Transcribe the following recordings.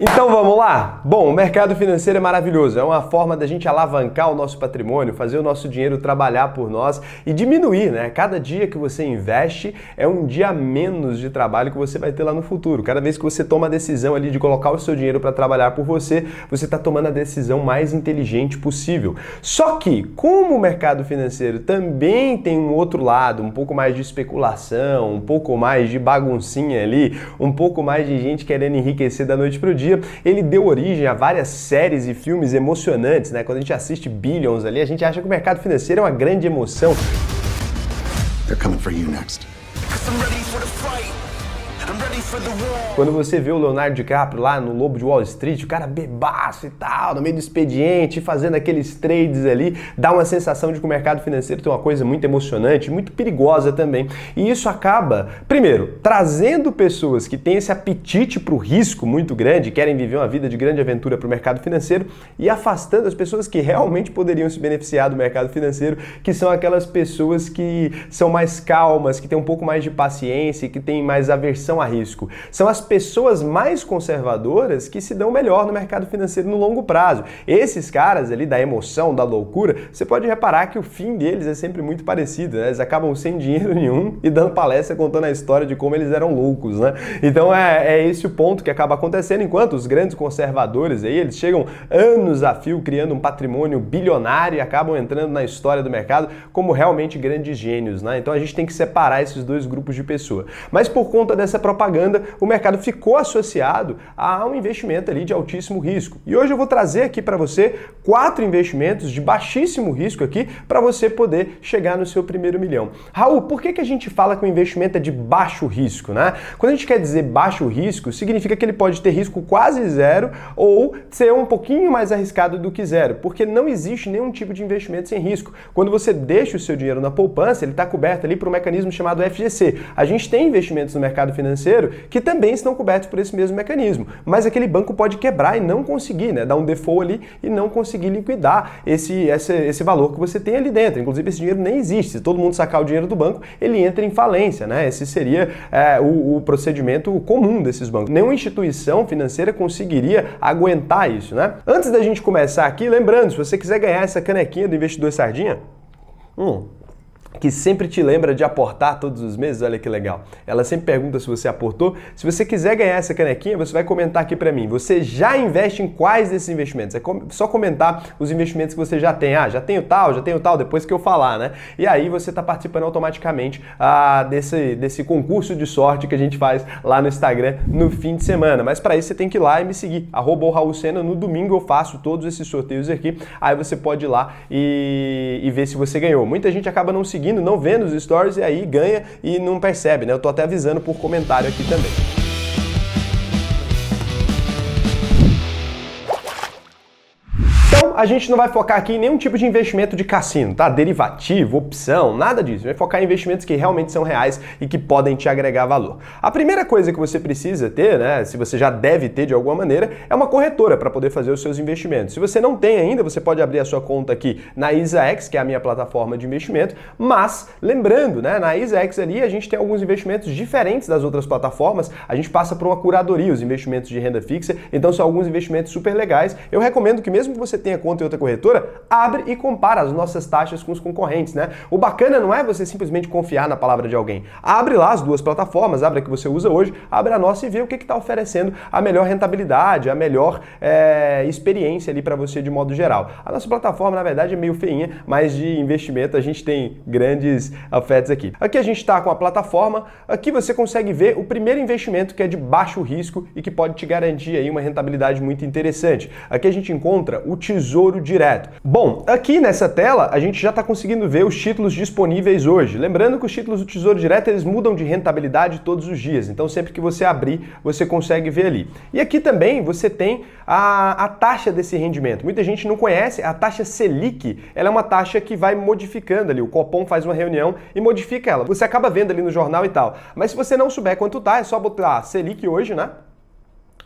Então vamos lá? Bom, o mercado financeiro é maravilhoso, é uma forma da gente alavancar o nosso patrimônio, fazer o nosso dinheiro trabalhar por nós e diminuir, né? Cada dia que você investe é um dia a menos de trabalho que você vai ter lá no futuro. Cada vez que você toma a decisão ali de colocar o seu dinheiro para trabalhar por você, você está tomando a decisão mais inteligente possível. Só que, como o mercado financeiro também tem um outro lado, um pouco mais de especulação, um pouco mais de baguncinha ali, um pouco mais de gente querendo enriquecer da noite para o dia, ele deu origem a várias séries e filmes emocionantes, né? Quando a gente assiste Billions ali, a gente acha que o mercado financeiro é uma grande emoção. They're coming for you next. Quando você vê o Leonardo DiCaprio lá no Lobo de Wall Street, o cara bebaço e tal, no meio do expediente, fazendo aqueles trades ali, dá uma sensação de que o mercado financeiro tem uma coisa muito emocionante, muito perigosa também. E isso acaba, primeiro, trazendo pessoas que têm esse apetite para o risco muito grande, querem viver uma vida de grande aventura para o mercado financeiro, e afastando as pessoas que realmente poderiam se beneficiar do mercado financeiro, que são aquelas pessoas que são mais calmas, que têm um pouco mais de paciência, que têm mais aversão a risco. São as pessoas mais conservadoras que se dão melhor no mercado financeiro no longo prazo. Esses caras ali da emoção, da loucura, você pode reparar que o fim deles é sempre muito parecido, né? Eles acabam sem dinheiro nenhum e dando palestra contando a história de como eles eram loucos, né? Então é esse o ponto que acaba acontecendo, enquanto os grandes conservadores aí, eles chegam anos a fio criando um patrimônio bilionário e acabam entrando na história do mercado como realmente grandes gênios, né? Então a gente tem que separar esses dois grupos de pessoa. Mas por conta dessa propaganda, o mercado ficou associado a um investimento ali de altíssimo risco. E hoje eu vou trazer aqui para você 4 investimentos de baixíssimo risco aqui para você poder chegar no seu primeiro milhão. Raul, por que a gente fala que o investimento é de baixo risco, né? Quando a gente quer dizer baixo risco, significa que ele pode ter risco quase zero ou ser um pouquinho mais arriscado do que zero, porque não existe nenhum tipo de investimento sem risco. Quando você deixa o seu dinheiro na poupança, ele está coberto ali por um mecanismo chamado FGC. A gente tem investimentos no mercado financeiro que também estão cobertos por esse mesmo mecanismo, mas aquele banco pode quebrar e não conseguir, né, dar um default ali e não conseguir liquidar esse valor que você tem ali dentro. Inclusive esse dinheiro nem existe. Se todo mundo sacar o dinheiro do banco, ele entra em falência, né? Esse seria o procedimento comum desses bancos. Nenhuma instituição financeira conseguiria aguentar isso, né? Antes da gente começar aqui, lembrando, se você quiser ganhar essa canequinha do Investidor Sardinha, que sempre te lembra de aportar todos os meses, olha que legal. Ela sempre pergunta se você aportou. Se você quiser ganhar essa canequinha, você vai comentar aqui para mim. Você já investe em quais desses investimentos? É só comentar os investimentos que você já tem. Ah, já tenho tal, depois que eu falar, né? E aí você está participando automaticamente desse concurso de sorte que a gente faz lá no Instagram no fim de semana. Mas para isso você tem que ir lá e me seguir, @RaulSena. No domingo eu faço todos esses sorteios aqui. Aí você pode ir lá e ver se você ganhou. Muita gente acaba não seguindo, não vendo os stories e aí ganha e não percebe, né? Eu tô até avisando por comentário aqui também. Então, a gente não vai focar aqui em nenhum tipo de investimento de cassino, tá? Derivativo, opção, nada disso. Vai focar em investimentos que realmente são reais e que podem te agregar valor. A primeira coisa que você precisa ter, né, se você já deve ter de alguma maneira, é uma corretora para poder fazer os seus investimentos. Se você não tem ainda, você pode abrir a sua conta aqui na IsaX, que é a minha plataforma de investimento, mas lembrando, né, na IsaX ali a gente tem alguns investimentos diferentes das outras plataformas, a gente passa por uma curadoria, os investimentos de renda fixa, então são alguns investimentos super legais. Eu recomendo que mesmo que você tenha conta em outra corretora, abre e compara as nossas taxas com os concorrentes, né? O bacana não é você simplesmente confiar na palavra de alguém. Abre lá as duas plataformas, abre a que você usa hoje, abre a nossa e vê o que está oferecendo a melhor rentabilidade, a melhor experiência ali para você de modo geral. A nossa plataforma, na verdade, é meio feinha, mas de investimento a gente tem grandes ofertas aqui. Aqui a gente está com a plataforma, aqui você consegue ver o primeiro investimento que é de baixo risco e que pode te garantir aí uma rentabilidade muito interessante. Aqui a gente encontra o Tesouro Direto. Bom, aqui nessa tela a gente já está conseguindo ver os títulos disponíveis hoje. Lembrando que os títulos do Tesouro Direto eles mudam de rentabilidade todos os dias, então sempre que você abrir, você consegue ver ali. E aqui também você tem a taxa desse rendimento. Muita gente não conhece, a taxa Selic, ela é uma taxa que vai modificando ali, o Copom faz uma reunião e modifica ela. Você acaba vendo ali no jornal e tal, mas se você não souber quanto tá, é só botar Selic hoje, né?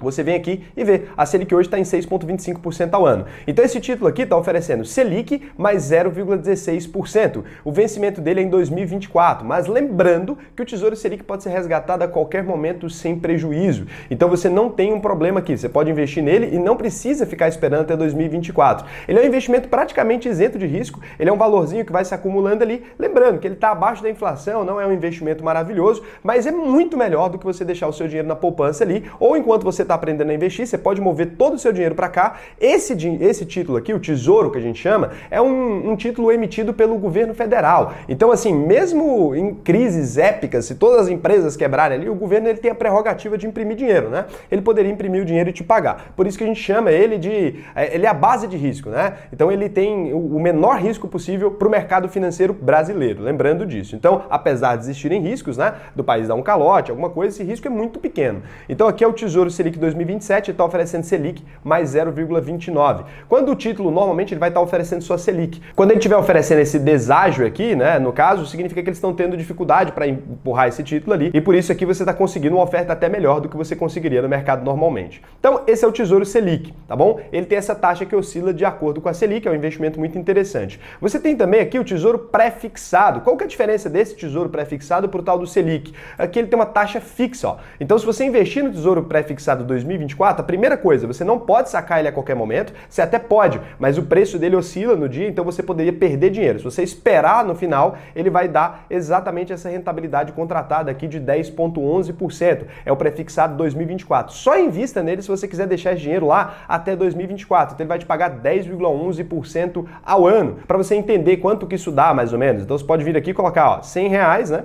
você vem aqui e vê, a Selic hoje está em 6,25% ao ano. Então esse título aqui está oferecendo Selic mais 0,16%. O vencimento dele é em 2024, mas lembrando que o Tesouro Selic pode ser resgatado a qualquer momento sem prejuízo. Então você não tem um problema aqui, você pode investir nele e não precisa ficar esperando até 2024. Ele é um investimento praticamente isento de risco, ele é um valorzinho que vai se acumulando ali. Lembrando que ele está abaixo da inflação, não é um investimento maravilhoso, mas é muito melhor do que você deixar o seu dinheiro na poupança ali, ou enquanto você está aprendendo a investir, você pode mover todo o seu dinheiro para cá. Esse título aqui, o Tesouro que a gente chama, é um título emitido pelo governo federal. Então, assim, mesmo em crises épicas, se todas as empresas quebrarem ali, o governo ele tem a prerrogativa de imprimir dinheiro, né? Ele poderia imprimir o dinheiro e te pagar. Por isso que a gente chama ele ele é a base de risco, né? Então ele tem o menor risco possível para o mercado financeiro brasileiro, lembrando disso. Então, apesar de existirem riscos, né, do país dar um calote, alguma coisa, esse risco é muito pequeno. Então aqui é o Tesouro Selic 2027, está oferecendo Selic mais 0,29. Quando o título, normalmente, ele vai estar oferecendo só Selic. Quando ele estiver oferecendo esse deságio aqui, né, no caso, significa que eles estão tendo dificuldade para empurrar esse título ali, e por isso aqui você está conseguindo uma oferta até melhor do que você conseguiria no mercado normalmente. Então, esse é o Tesouro Selic, tá bom? Ele tem essa taxa que oscila de acordo com a Selic, é um investimento muito interessante. Você tem também aqui o Tesouro Pré-fixado. Qual que é a diferença desse Tesouro Pré-fixado para o tal do Selic? Aqui ele tem uma taxa fixa, ó. Então, se você investir no Tesouro Pré-fixado 2024, a primeira coisa, você não pode sacar ele a qualquer momento, você até pode, mas o preço dele oscila no dia, então você poderia perder dinheiro. Se você esperar no final, ele vai dar exatamente essa rentabilidade contratada aqui de 10,11%. É o Pré-fixado 2024. Só invista nele se você quiser deixar esse dinheiro lá até 2024. Então ele vai te pagar 10,11% ao ano, para você entender quanto que isso dá, mais ou menos. Então você pode vir aqui e colocar, ó, R$100, né?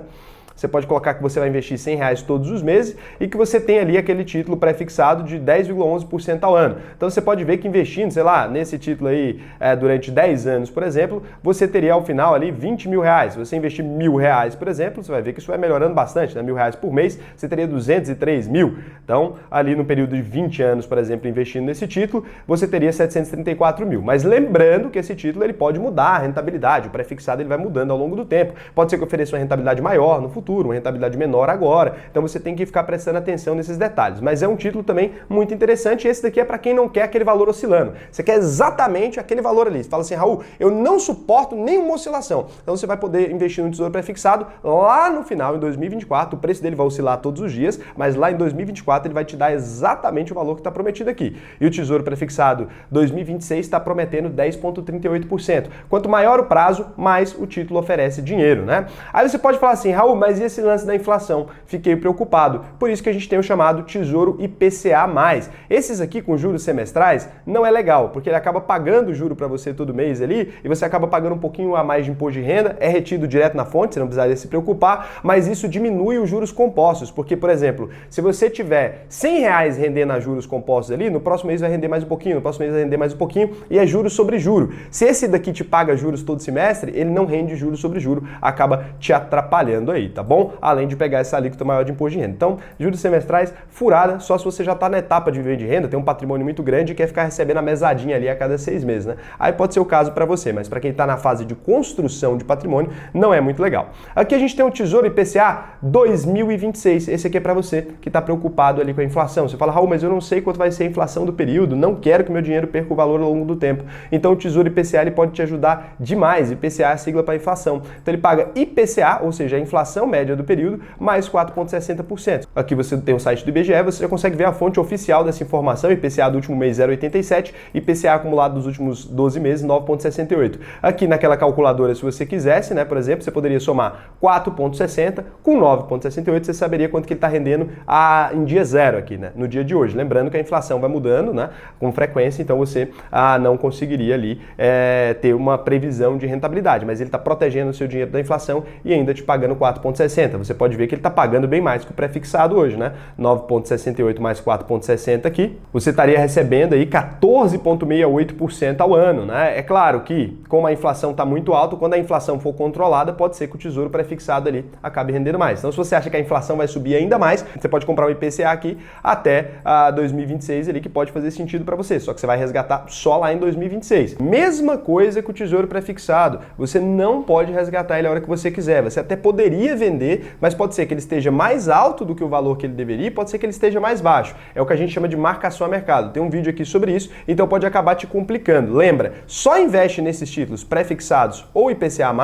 Você pode colocar que você vai investir R$100 todos os meses e que você tem ali aquele título pré-fixado de 10,11% ao ano. Então você pode ver que investindo, sei lá, nesse título aí durante 10 anos, por exemplo, você teria ao final ali R$20 mil. Se você investir R$1.000, por exemplo, você vai ver que isso vai melhorando bastante, né? R$1.000 por mês, você teria 203 mil. Então, ali no período de 20 anos, por exemplo, investindo nesse título, você teria 734 mil. Mas lembrando que esse título ele pode mudar a rentabilidade, o pré-fixado ele vai mudando ao longo do tempo. Pode ser que ofereça uma rentabilidade maior no futuro, uma rentabilidade menor agora, então você tem que ficar prestando atenção nesses detalhes, mas é um título também muito interessante, e esse daqui é para quem não quer aquele valor oscilando, você quer exatamente aquele valor ali, você fala assim, Raul, eu não suporto nenhuma oscilação, então você vai poder investir no Tesouro Pré-fixado lá no final, em 2024, o preço dele vai oscilar todos os dias, mas lá em 2024 ele vai te dar exatamente o valor que está prometido aqui, e o Tesouro Pré-fixado 2026 está prometendo 10,38%, quanto maior o prazo, mais o título oferece dinheiro, né? Aí você pode falar assim, Raul, mas e esse lance da inflação? Fiquei preocupado. Por isso que a gente tem o chamado Tesouro IPCA+. Esses aqui com juros semestrais não é legal, porque ele acaba pagando o juro para você todo mês ali e você acaba pagando um pouquinho a mais de imposto de renda, é retido direto na fonte, você não precisaria se preocupar, mas isso diminui os juros compostos, porque, por exemplo, se você tiver R$100 rendendo a juros compostos ali, no próximo mês vai render mais um pouquinho, no próximo mês vai render mais um pouquinho e é juros sobre juro. Se esse daqui te paga juros todo semestre, ele não rende juros sobre juro, acaba te atrapalhando aí, tá bom? Além de pegar essa alíquota maior de imposto de renda. Então, juros semestrais, furada, só se você já está na etapa de viver de renda, tem um patrimônio muito grande e quer ficar recebendo a mesadinha ali a cada 6 meses, né? Aí pode ser o caso para você, mas para quem está na fase de construção de patrimônio, não é muito legal. Aqui a gente tem o Tesouro IPCA 2026. Esse aqui é para você que está preocupado ali com a inflação. Você fala, Raul, mas eu não sei quanto vai ser a inflação do período, não quero que meu dinheiro perca o valor ao longo do tempo. Então, o Tesouro IPCA ele pode te ajudar demais. IPCA é a sigla para inflação. Então, ele paga IPCA, ou seja, a inflação média do período, mais 4,60%. Aqui você tem o site do IBGE, você já consegue ver a fonte oficial dessa informação, IPCA do último mês 0,87, IPCA acumulado dos últimos 12 meses 9,68. Aqui naquela calculadora, se você quisesse, né, por exemplo, você poderia somar 4,60 com 9,68, você saberia quanto que ele está rendendo em dia zero aqui, né, no dia de hoje. Lembrando que a inflação vai mudando, né, com frequência, então você não conseguiria ali ter uma previsão de rentabilidade, mas ele está protegendo o seu dinheiro da inflação e ainda te pagando 4,60. Você pode ver que ele está pagando bem mais que o pré-fixado hoje, né? 9,68 mais 4,60 aqui, você estaria recebendo aí 14,68% ao ano, né? É claro que, como a inflação está muito alta, quando a inflação for controlada, pode ser que o Tesouro pré-fixado ali acabe rendendo mais. Então, se você acha que a inflação vai subir ainda mais, você pode comprar um IPCA aqui até 2026 ali, que pode fazer sentido para você, só que você vai resgatar só lá em 2026. Mesma coisa que o Tesouro pré-fixado, você não pode resgatar ele a hora que você quiser. Você até poderia vender, mas pode ser que ele esteja mais alto do que o valor que ele deveria, pode ser que ele esteja mais baixo. É o que a gente chama de marcação a mercado. Tem um vídeo aqui sobre isso, então pode acabar te complicando. Lembra, só investe nesses títulos pré-fixados ou IPCA+,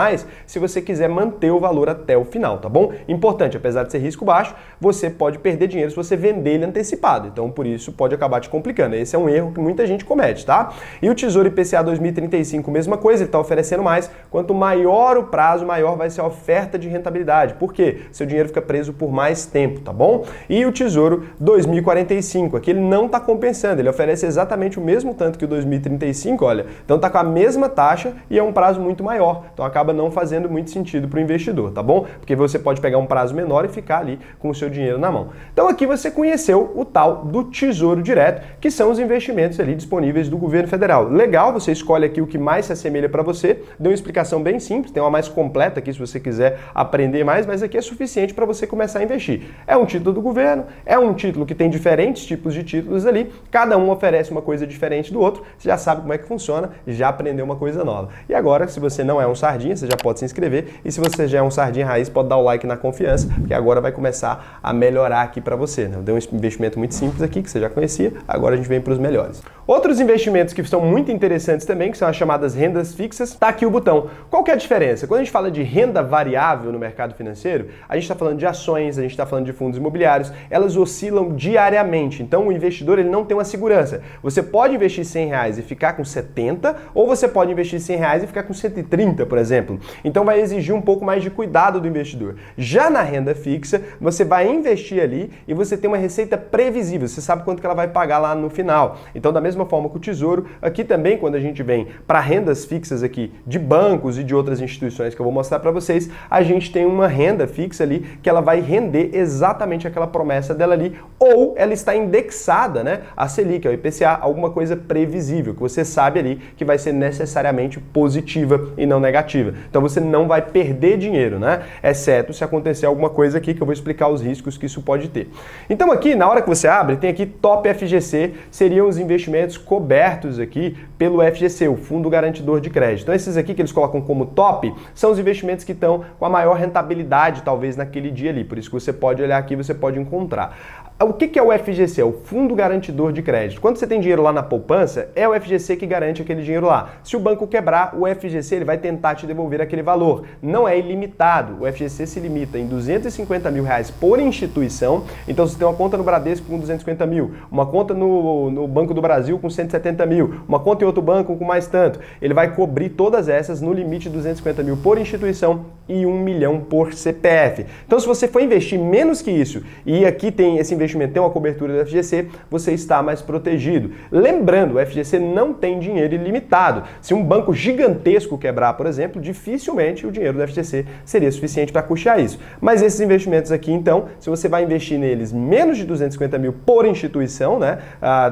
se você quiser manter o valor até o final, tá bom? Importante, apesar de ser risco baixo, você pode perder dinheiro se você vender ele antecipado. Então, por isso, pode acabar te complicando. Esse é um erro que muita gente comete, tá? E o Tesouro IPCA 2035, mesma coisa, ele está oferecendo mais. Quanto maior o prazo, maior vai ser a oferta de rentabilidade. Por quê? Seu dinheiro fica preso por mais tempo, tá bom? E o Tesouro 2045, aqui ele não está compensando, ele oferece exatamente o mesmo tanto que o 2035, olha, então está com a mesma taxa e é um prazo muito maior, então acaba não fazendo muito sentido para o investidor, tá bom? Porque você pode pegar um prazo menor e ficar ali com o seu dinheiro na mão. Então aqui você conheceu o tal do Tesouro Direto, que são os investimentos ali disponíveis do governo federal. Legal, você escolhe aqui o que mais se assemelha para você, deu uma explicação bem simples, tem uma mais completa aqui se você quiser aprender mais, mas aqui é suficiente para você começar a investir. É um título do governo, é um título que tem diferentes tipos de títulos ali, cada um oferece uma coisa diferente do outro, você já sabe como é que funciona, já aprendeu uma coisa nova. E agora, se você não é um sardinha, você já pode se inscrever, e se você já é um sardinha raiz, pode dar o like na confiança, porque agora vai começar a melhorar aqui para você, né? Eu dei um investimento muito simples aqui, que você já conhecia, agora a gente vem para os melhores. Outros investimentos que são muito interessantes também, que são as chamadas rendas fixas, tá aqui o botão. Qual que é a diferença? Quando a gente fala de renda variável no mercado financeiro, a gente está falando de ações, a gente está falando de fundos imobiliários, elas oscilam diariamente, então o investidor ele não tem uma segurança. Você pode investir R$100 e ficar com 70, ou você pode investir R$100 e ficar com 130, por exemplo. Então vai exigir um pouco mais de cuidado do investidor. Já na renda fixa, você vai investir ali e você tem uma receita previsível, você sabe quanto que ela vai pagar lá no final. Então da mesma forma que o Tesouro, aqui também quando a gente vem para rendas fixas aqui de bancos e de outras instituições que eu vou mostrar para vocês, a gente tem uma renda fixa ali que ela vai render exatamente aquela promessa dela ali, ou ela está indexada, né, a Selic, ao IPCA, alguma coisa previsível, que você sabe ali que vai ser necessariamente positiva e não negativa. Então você não vai perder dinheiro, né? Exceto se acontecer alguma coisa aqui que eu vou explicar os riscos que isso pode ter. Então aqui, na hora que você abre, tem aqui Top FGC, seriam os investimentos cobertos aqui pelo FGC, o Fundo Garantidor de Crédito. Então esses aqui que eles colocam como top, são os investimentos que estão com a maior rentabilidade, talvez, naquele dia ali. Por isso que você pode olhar aqui, você pode encontrar. O que é o FGC? É o Fundo Garantidor de Crédito. Quando você tem dinheiro lá na poupança, é o FGC que garante aquele dinheiro lá. Se o banco quebrar, o FGC ele vai tentar te devolver aquele valor. Não é ilimitado. O FGC se limita em R$250 mil por instituição. Então, se tem uma conta no Bradesco com 250 mil, uma conta no Banco do Brasil com 170 mil, uma conta em outro banco com mais tanto, ele vai cobrir todas essas no limite de 250 mil por instituição e 1 milhão por CPF. Então, se você for investir menos que isso, e aqui tem esse investimento, tem uma cobertura do FGC, você está mais protegido. Lembrando, o FGC não tem dinheiro ilimitado. Se um banco gigantesco quebrar, por exemplo, dificilmente o dinheiro do FGC seria suficiente para custear isso. Mas esses investimentos aqui, então, se você vai investir neles menos de 250 mil por instituição, né,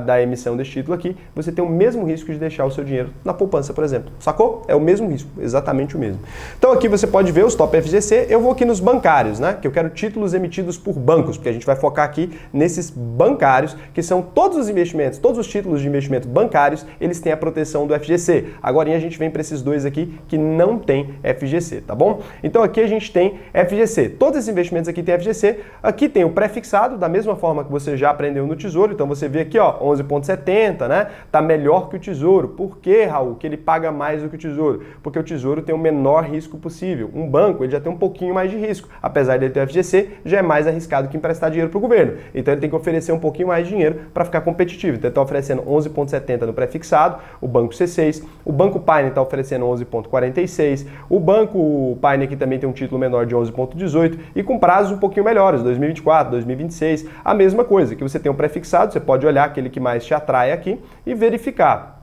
da emissão desse título aqui, você tem o mesmo risco de deixar o seu dinheiro na poupança, por exemplo. Sacou? É o mesmo risco, exatamente o mesmo. Então aqui você pode ver os top FGC, eu vou aqui nos bancários, né, que eu quero títulos emitidos por bancos, porque a gente vai focar aqui nesses bancários, que são todos os investimentos, todos os títulos de investimento bancários, eles têm a proteção do FGC. Agora a gente vem para esses dois aqui que não tem FGC, tá bom? Então aqui a gente tem FGC. Todos esses investimentos aqui tem FGC. Aqui tem o pré-fixado, da mesma forma que você já aprendeu no Tesouro. Então você vê aqui, ó, 11,70, né? Tá melhor que o Tesouro. Por quê, Raul? Que ele paga mais do que o Tesouro? Porque o Tesouro tem o menor risco possível. Um banco, ele já tem um pouquinho mais de risco. Apesar dele ter FGC, já é mais arriscado que emprestar dinheiro para o governo. Então ele tem que oferecer um pouquinho mais de dinheiro para ficar competitivo. Então ele está oferecendo 11,70 no pré-fixado, o Banco C6, o Banco Pine está oferecendo 11,46, o Banco Pine aqui também tem um título menor de 11,18 e com prazos um pouquinho melhores, 2024, 2026, a mesma coisa, que você tem um pré-fixado, você pode olhar aquele que mais te atrai aqui e verificar.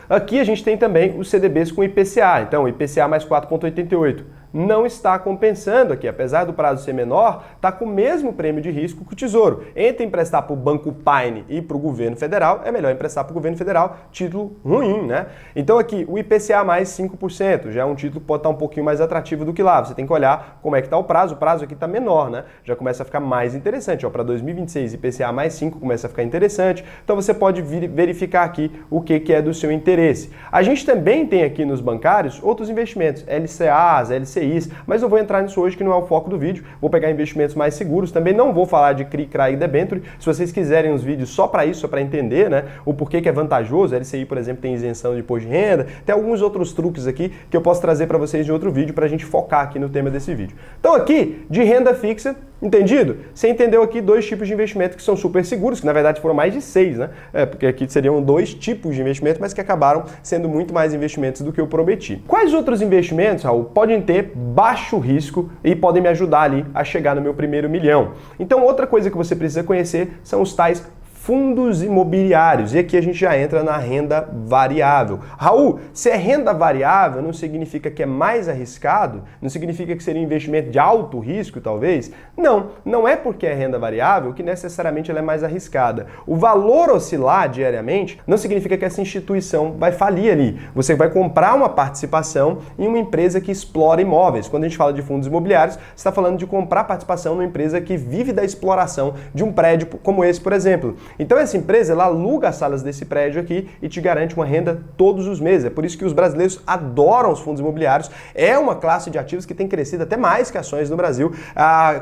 Aqui a gente tem também os CDBs com IPCA, então IPCA mais 4,88. Não está compensando aqui, apesar do prazo ser menor, está com o mesmo prêmio de risco que o Tesouro. Entre emprestar para o Banco Pine e para o governo federal, é melhor emprestar para o governo federal, título ruim, né? Então aqui, o IPCA mais 5%, já é um título que pode estar um pouquinho mais atrativo do que lá. Você tem que olhar como é que está o prazo aqui está menor, né? Já começa a ficar mais interessante, ó, para 2026 IPCA mais 5 começa a ficar interessante, então você pode verificar aqui o que é do seu interesse. A gente também tem aqui nos bancários outros investimentos, LCAs, LCIs, DCIs, mas eu vou entrar nisso hoje que não é o foco do vídeo. Vou pegar investimentos mais seguros, também não vou falar de CRI, CRA e debenture. Se vocês quiserem uns vídeos só para isso, só para entender, né, o porquê que é vantajoso, a LCI, por exemplo, tem isenção de imposto de renda, tem alguns outros truques aqui que eu posso trazer para vocês em outro vídeo para a gente focar aqui no tema desse vídeo. Então aqui, de renda fixa, entendido? Você entendeu aqui dois tipos de investimento que são super seguros, que na verdade foram mais de 6, né? Porque aqui seriam 2 tipos de investimento, mas que acabaram sendo muito mais investimentos do que eu prometi. Quais outros investimentos, Raul, podem ter baixo risco e podem me ajudar ali a chegar no meu primeiro milhão? Então outra coisa que você precisa conhecer são os tais fundos imobiliários. E aqui a gente já entra na renda variável. Raul, se é renda variável, não significa que é mais arriscado? Não significa que seria um investimento de alto risco, talvez? Não, não é porque é renda variável que necessariamente ela é mais arriscada. O valor oscilar diariamente não significa que essa instituição vai falir ali. Você vai comprar uma participação em uma empresa que explora imóveis. Quando a gente fala de fundos imobiliários, você está falando de comprar participação numa empresa que vive da exploração de um prédio como esse, por exemplo. Então essa empresa, ela aluga as salas desse prédio aqui e te garante uma renda todos os meses. É por isso que os brasileiros adoram os fundos imobiliários. É uma classe de ativos que tem crescido até mais que ações no Brasil,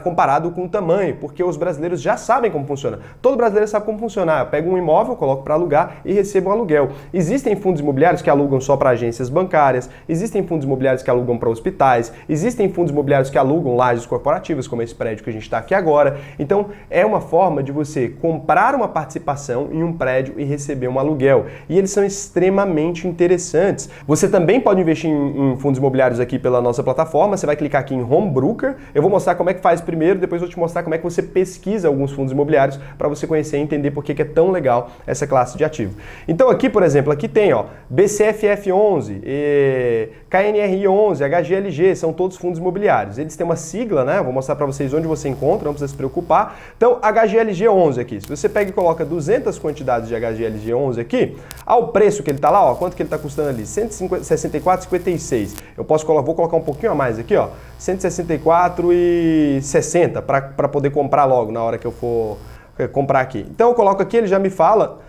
comparado com o tamanho, porque os brasileiros já sabem como funciona. Todo brasileiro sabe como funcionar. Eu pego um imóvel, coloco para alugar e recebo um aluguel. Existem fundos imobiliários que alugam só para agências bancárias, existem fundos imobiliários que alugam para hospitais, existem fundos imobiliários que alugam lajes corporativas, como esse prédio que a gente está aqui agora. Então é uma forma de você comprar uma participação em um prédio e receber um aluguel. E eles são extremamente interessantes. Você também pode investir em fundos imobiliários aqui pela nossa plataforma. Você vai clicar aqui em Home Broker. Eu vou mostrar como é que faz primeiro, depois eu vou te mostrar como é que você pesquisa alguns fundos imobiliários para você conhecer e entender por que é tão legal essa classe de ativo. Então aqui, por exemplo, aqui tem BCFF11, KNRI11, HGLG, são todos fundos imobiliários. Eles têm uma sigla, né? Eu vou mostrar para vocês onde você encontra, não precisa se preocupar. Então, HGLG11 aqui, se você pega e coloca 200 quantidades de HGLG11 aqui, ao preço que ele está lá, quanto que ele está custando ali? R$ 164,56. Eu vou colocar um pouquinho a mais aqui, R$ 164,60 para poder comprar logo na hora que eu for comprar aqui. Então eu coloco aqui, ele já me fala,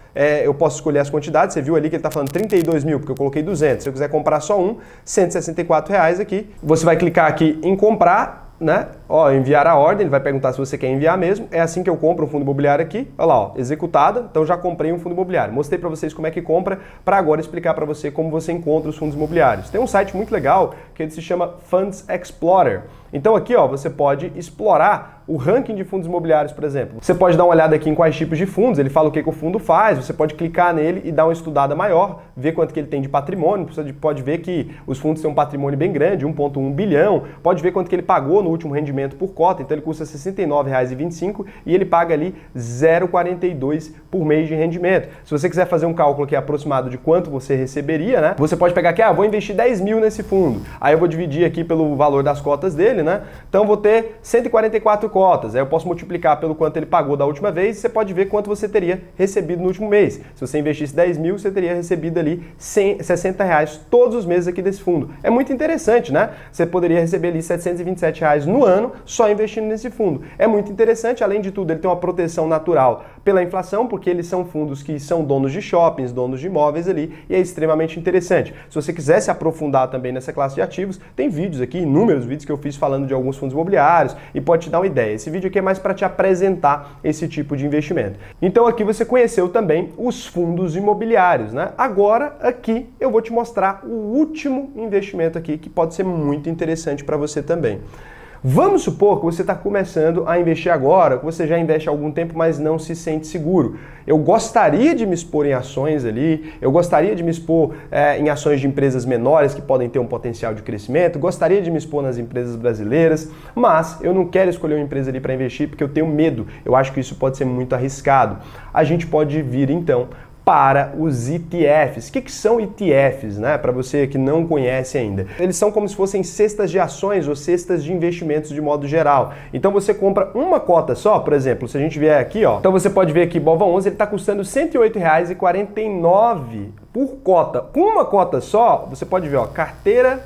eu posso escolher as quantidades, você viu ali que ele está falando 32 mil, porque eu coloquei 200. Se eu quiser comprar só um, R$ 164 aqui. Você vai clicar aqui em comprar, né? Enviar a ordem, ele vai perguntar se você quer enviar mesmo. É assim que eu compro um fundo imobiliário aqui. Olha lá, executada. Então já comprei um fundo imobiliário. Mostrei para vocês como é que compra, para agora explicar para você como você encontra os fundos imobiliários. Tem um site muito legal que ele se chama Funds Explorer. Então aqui, você pode explorar o ranking de fundos imobiliários, por exemplo. Você pode dar uma olhada aqui em quais tipos de fundos, ele fala o que o fundo faz, você pode clicar nele e dar uma estudada maior, ver quanto que ele tem de patrimônio, você pode ver que os fundos têm um patrimônio bem grande, 1,1 bilhão, pode ver quanto que ele pagou no último rendimento por cota, então ele custa R$ 69,25 e ele paga ali 0,42 por mês de rendimento. Se você quiser fazer um cálculo aqui aproximado de quanto você receberia, né? Você pode pegar aqui, vou investir 10 mil nesse fundo, aí eu vou dividir aqui pelo valor das cotas dele, né? Então eu vou ter 144 cotas, aí eu posso multiplicar pelo quanto ele pagou da última vez e você pode ver quanto você teria recebido no último mês. Se você investisse 10 mil, você teria recebido ali R$60 todos os meses aqui desse fundo. É muito interessante, né? Você poderia receber ali R$727 no ano só investindo nesse fundo. É muito interessante, além de tudo, ele tem uma proteção natural pela inflação, porque eles são fundos que são donos de shoppings, donos de imóveis ali, e é extremamente interessante. Se você quiser se aprofundar também nessa classe de ativos, tem vídeos aqui, inúmeros vídeos que eu fiz falando de alguns fundos imobiliários e pode te dar uma ideia. Esse vídeo aqui é mais para te apresentar esse tipo de investimento. Então aqui você conheceu também os fundos imobiliários, né? Agora aqui eu vou te mostrar o último investimento aqui que pode ser muito interessante para você também. Vamos supor que você está começando a investir agora, que você já investe há algum tempo, mas não se sente seguro. Eu gostaria de me expor em ações ali, eu gostaria de me expor em ações de empresas menores que podem ter um potencial de crescimento, gostaria de me expor nas empresas brasileiras, mas eu não quero escolher uma empresa ali para investir porque eu tenho medo, eu acho que isso pode ser muito arriscado. A gente pode vir então para os ETFs. O que são ETFs, né? Para você que não conhece ainda. Eles são como se fossem cestas de ações ou cestas de investimentos de modo geral. Então você compra uma cota só, por exemplo, se a gente vier aqui, então você pode ver aqui, BOVA11, ele está custando R$ 108,49 por cota. Com uma cota só, você pode ver, carteira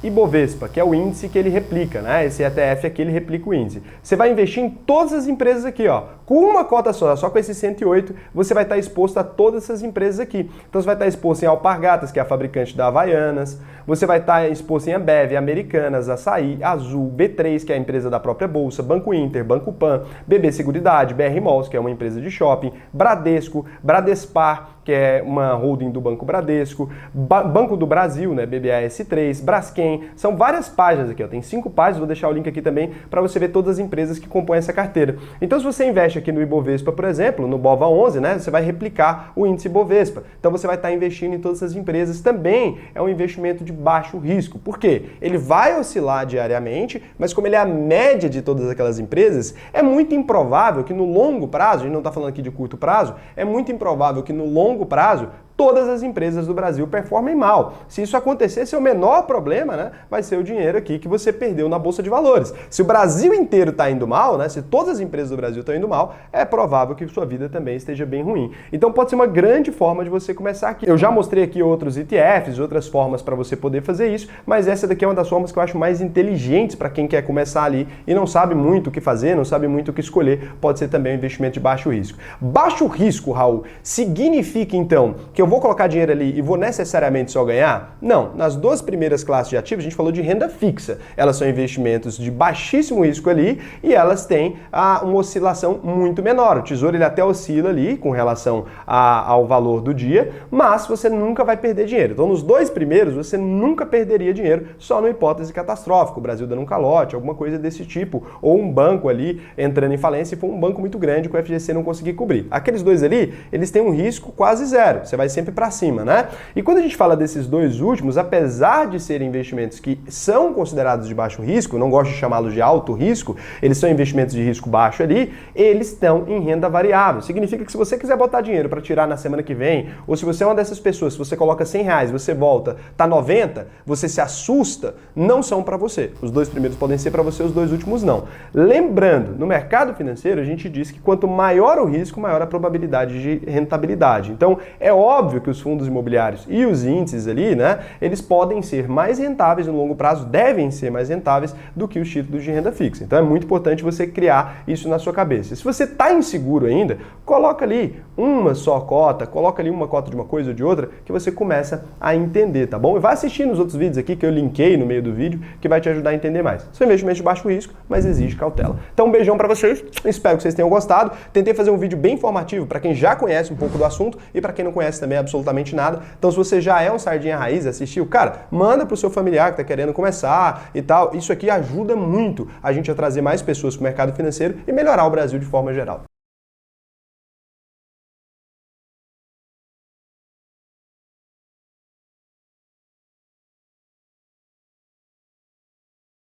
Ibovespa, que é o índice que ele replica, né? Esse ETF aqui, ele replica o índice. Você vai investir em todas as empresas aqui, ó. Com uma cota só com esse 108, você vai estar exposto a todas essas empresas aqui. Então você vai estar exposto em Alpargatas, que é a fabricante da Havaianas. Você vai estar exposto em Ambev, Americanas, Açaí, Azul, B3, que é a empresa da própria Bolsa, Banco Inter, Banco Pan, BB Seguridade, BR Malls, que é uma empresa de shopping, Bradesco, Bradespar, que é uma holding do Banco Bradesco, Banco do Brasil, né, BBAS3, Braskem, são várias páginas aqui, ó, tem 5 páginas, vou deixar o link aqui também para você ver todas as empresas que compõem essa carteira. Então se você investe aqui no Ibovespa, por exemplo, no BOVA11, né, você vai replicar o índice Ibovespa, então você vai estar investindo em todas essas empresas, também é um investimento de baixo risco, por quê? Ele vai oscilar diariamente, mas como ele é a média de todas aquelas empresas, é muito improvável que no longo prazo, a gente não está falando aqui de curto prazo, é muito improvável que no longo prazo todas as empresas do Brasil performem mal. Se isso acontecer, seu menor problema, né, vai ser o dinheiro aqui que você perdeu na Bolsa de Valores. Se o Brasil inteiro está indo mal, né, se todas as empresas do Brasil estão indo mal, é provável que sua vida também esteja bem ruim. Então pode ser uma grande forma de você começar aqui. Eu já mostrei aqui outros ETFs, outras formas para você poder fazer isso, mas essa daqui é uma das formas que eu acho mais inteligentes para quem quer começar ali e não sabe muito o que fazer, não sabe muito o que escolher. Pode ser também um investimento de baixo risco. Baixo risco, Raul, significa então que eu vou colocar dinheiro ali e vou necessariamente só ganhar? Não. Nas duas primeiras classes de ativos, a gente falou de renda fixa. Elas são investimentos de baixíssimo risco ali e elas têm uma oscilação muito menor. O Tesouro ele até oscila ali com relação ao valor do dia, mas você nunca vai perder dinheiro. Então, nos dois primeiros, você nunca perderia dinheiro, só numa hipótese catastrófica. O Brasil dando um calote, alguma coisa desse tipo. Ou um banco ali entrando em falência e for um banco muito grande que o FGC não conseguir cobrir. Aqueles dois ali, eles têm um risco quase zero. Você vai sempre para cima, né? E quando a gente fala desses dois últimos, apesar de serem investimentos que são considerados de baixo risco, não gosto de chamá-los de alto risco, eles são investimentos de risco baixo ali, eles estão em renda variável. Significa que se você quiser botar dinheiro para tirar na semana que vem, ou se você é uma dessas pessoas, se você coloca R$100, você volta, tá 90, você se assusta, não são para você. Os dois primeiros podem ser para você, os dois últimos não. Lembrando, no mercado financeiro, a gente diz que quanto maior o risco, maior a probabilidade de rentabilidade. Então, é óbvio que os fundos imobiliários e os índices ali, né, eles podem ser mais rentáveis no longo prazo, devem ser mais rentáveis do que os títulos de renda fixa. Então é muito importante você criar isso na sua cabeça. Se você está inseguro ainda, coloca ali uma só cota, coloca ali uma cota de uma coisa ou de outra, que você começa a entender, tá bom? E vai assistindo os outros vídeos aqui que eu linkei no meio do vídeo, que vai te ajudar a entender mais. São investimentos de baixo risco, mas exige cautela. Então um beijão para vocês, espero que vocês tenham gostado. Tentei fazer um vídeo bem informativo para quem já conhece um pouco do assunto e para quem não conhece também absolutamente nada. Então se você já é um sardinha raiz, assistiu, cara, manda pro seu familiar que tá querendo começar e tal. Isso aqui ajuda muito a gente a trazer mais pessoas pro mercado financeiro e melhorar o Brasil de forma geral.